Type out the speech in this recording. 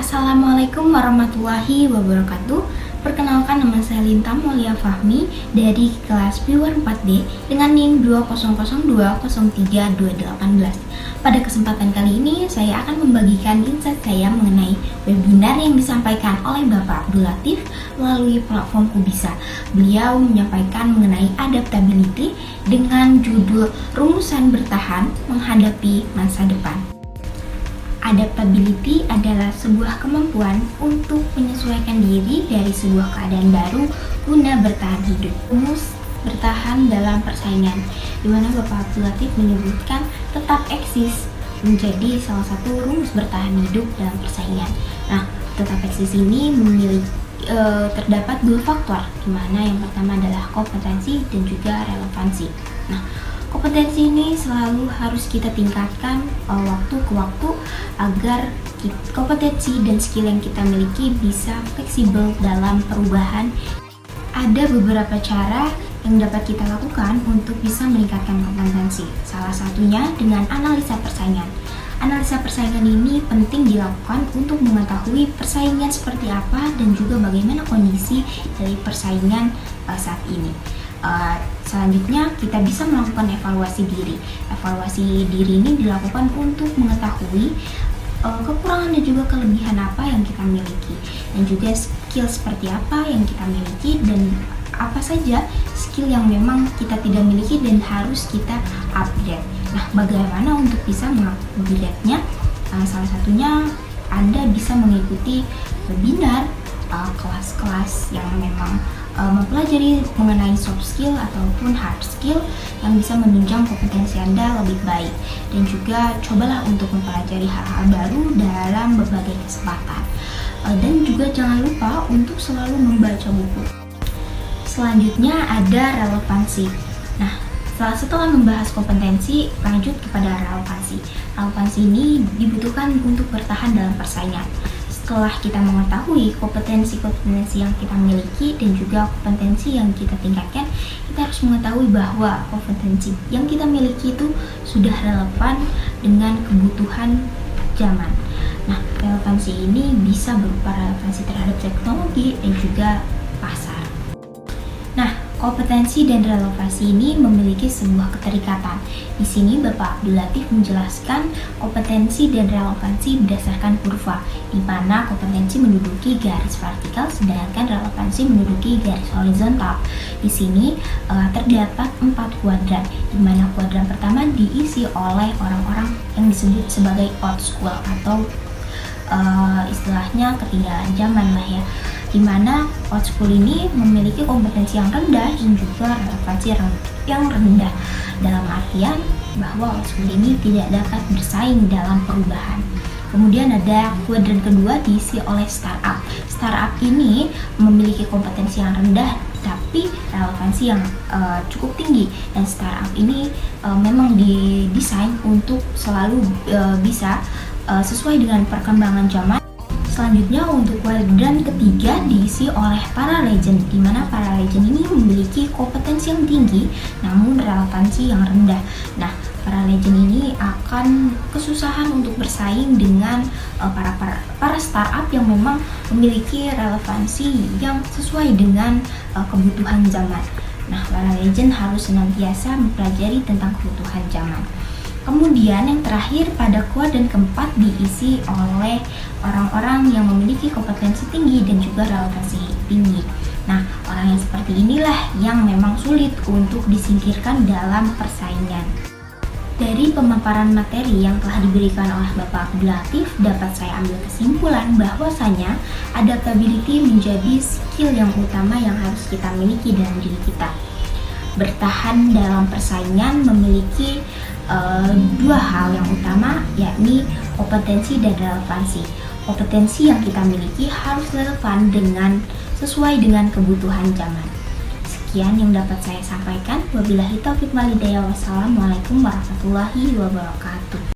Assalamualaikum warahmatullahi wabarakatuh. Perkenalkan, nama saya Linta Mulia Fahmi dari kelas Viewer 4D dengan NIM 200203218. Pada kesempatan kali ini saya akan membagikan insight saya mengenai webinar yang disampaikan oleh Bapak Abdul Latif melalui platform Kubisa. Beliau menyampaikan mengenai adaptability dengan judul Rumusan Bertahan Menghadapi Masa Depan. Adaptability adalah sebuah kemampuan untuk menyesuaikan diri dari sebuah keadaan baru guna bertahan hidup. Rumus bertahan dalam persaingan, di mana Bapak Abdul Latif menyebutkan tetap eksis menjadi salah satu rumus bertahan hidup dalam persaingan. Nah, tetap eksis ini terdapat dua faktor, di mana yang pertama adalah kompetensi dan juga relevansi. Nah, kompetensi ini selalu harus kita tingkatkan waktu ke waktu agar kompetensi dan skill yang kita miliki bisa fleksibel dalam perubahan. Ada beberapa cara yang dapat kita lakukan untuk bisa meningkatkan kompetensi. Salah satunya dengan analisa persaingan. Analisa persaingan ini penting dilakukan untuk mengetahui persaingan seperti apa dan juga bagaimana kondisi dari persaingan saat ini. Selanjutnya kita bisa melakukan evaluasi diri. Evaluasi diri ini dilakukan untuk mengetahui kekurangan dan juga kelebihan apa yang kita miliki, dan juga skill seperti apa yang kita miliki dan apa saja skill yang memang kita tidak miliki dan harus kita upgrade. Nah, bagaimana untuk bisa mengupgrade-nya? Salah satunya Anda bisa mengikuti webinar, kelas-kelas yang memang mempelajari mengenai soft skill ataupun hard skill yang bisa menunjang kompetensi Anda lebih baik, dan juga cobalah untuk mempelajari hal-hal baru dalam berbagai kesempatan, dan juga jangan lupa untuk selalu membaca buku. Selanjutnya ada relevansi. Nah, setelah membahas kompetensi, lanjut kepada relevansi. Relevansi ini dibutuhkan untuk bertahan dalam persaingan. Setelah kita mengetahui kompetensi yang kita miliki dan juga kompetensi yang kita tingkatkan, kita harus mengetahui bahwa kompetensi yang kita miliki itu sudah relevan dengan kebutuhan zaman. Nah, relevansi ini bisa berupa relevansi terhadap teknologi dan juga pasar. Nah, kompetensi dan relevansi ini memiliki sebuah keterikatan. Di sini Bapak Abdul Latif menjelaskan kompetensi dan relevansi berdasarkan kurva, di mana kompetensi menduduki garis vertikal sedangkan relevansi menduduki garis horizontal. Di sini terdapat 4 kuadran, di mana kuadran pertama diisi oleh orang-orang yang disebut sebagai old school atau istilahnya ketinggalan zaman lah ya, di mana old school ini memiliki kompetensi yang rendah dan juga relevansi yang rendah, dalam artian bahwa old school ini tidak dapat bersaing dalam perubahan. Kemudian ada kuadran kedua diisi oleh startup. Startup ini memiliki kompetensi yang rendah tapi relevansi yang cukup tinggi, dan startup ini memang didesain untuk selalu bisa sesuai dengan perkembangan zaman. Selanjutnya untuk kuadran ketiga diisi oleh para legend, di mana para legend ini memiliki kompetensi yang tinggi namun relevansi yang rendah. Nah, para legend ini akan kesusahan untuk bersaing dengan para startup yang memang memiliki relevansi yang sesuai dengan kebutuhan zaman. Nah, para legend harus senantiasa mempelajari tentang kebutuhan zaman. Kemudian yang terakhir pada kuadran keempat diisi oleh orang-orang yang memiliki kompetensi tinggi dan juga relevansi tinggi. Nah, orang yang seperti inilah yang memang sulit untuk disingkirkan dalam persaingan. Dari pemaparan materi yang telah diberikan oleh Bapak Abdul Latif, dapat saya ambil kesimpulan bahwasanya adaptability menjadi skill yang utama yang harus kita miliki dalam diri kita. Bertahan dalam persaingan memiliki dua hal yang utama, yakni kompetensi dan relevansi. Kompetensi yang kita miliki harus relevan sesuai dengan kebutuhan zaman. Sekian yang dapat saya sampaikan. Wabillahi taufiq wal hidayah. Wassalamualaikum warahmatullahi wabarakatuh.